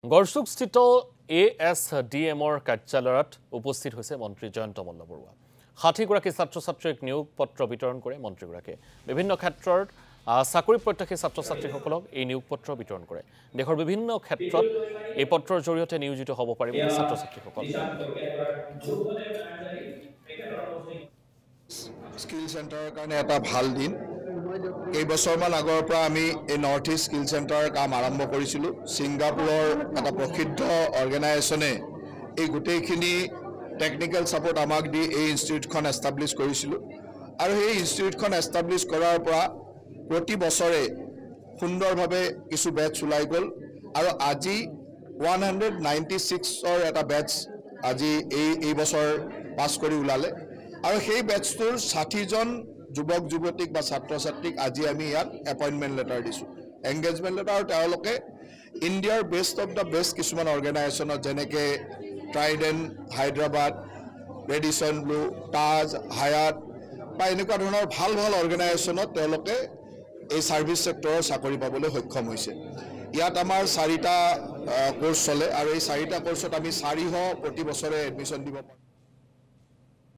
গড়চুকস্থিত ASDMৰ কাৰ্যালয়ত উপস্থিত হৈছে মন্ত্ৰী জয়ন্ত মল্ল বৰুৱা ৬০গৰাকী ছাত্ৰ-ছাত্ৰীক নিয়োগ পত্ৰ বিতৰণ কৰে মন্ত্ৰীগৰাকীয়ে বিভিন্ন ক্ষেত্ৰত চাকৰি প্ৰত্যাশী ছাত্ৰ-ছাত্ৰীসকলক এই নিয়োগ পত্ৰ বিতৰণ কৰে দেশৰ বিভিন্ন ক্ষেত্ৰত এই পত্ৰৰ জৰিয়তে নিয়োজিত হ'ব পাৰিব ছাত্ৰ-ছাত্ৰীসকল স্কিল চেণ্টাৰৰ কাৰণে এটা ভাল দিন কেইবছৰমান আগৰ পৰা আমি এই নৰ্থ ইষ্ট স্কিল চেণ্টাৰৰ কাম আৰম্ভ কৰিছিলোঁ ছিংগাপুৰৰ এটা প্ৰসিদ্ধ অৰ্গেনাইজেশ্যনে এই গোটেইখিনি টেকনিকেল ছাপোৰ্ট আমাক দি এই ইনষ্টিটিউটখন এষ্টাব্লিছ কৰিছিলোঁ আৰু সেই ইনষ্টিটিউটখন এষ্টাব্লিছ কৰাৰ পৰা প্ৰতি বছৰে সুন্দৰভাৱে কিছু বেটছ ওলাই গ'ল আৰু আজি 196ৰ এটা বেটছ আজি এই বছৰ পাছ কৰি ওলালে আৰু সেই বেটছটোৰ 60জন যুৱক যুৱতীক বা ছাত্ৰ-ছাত্ৰীক আজি আমি ইয়াত এপইণ্টমেণ্ট লেটাৰ দিছোঁ এংগেজমেণ্ট লেটাৰ আৰু তেওঁলোকে ইণ্ডিয়াৰ বেষ্ট অফ দ্য বেষ্ট কিছুমান অৰ্গেনাইজেশ্যনত যেনেকৈ Trident Hyderabad Radisson Blu Taj হায়াত বা এনেকুৱা ধৰণৰ ভাল ভাল অৰ্গেনাইজেশ্যনত তেওঁলোকে এই ছাৰ্ভিচ ছেক্টৰৰ চাকৰি পাবলৈ সক্ষম হৈছে ইয়াত আমাৰ 4টা কোৰ্চ চলে আৰু এই 4টা কোৰ্চত আমি 400 প্ৰতি বছৰে এডমিশ্যন দিব পাৰোঁ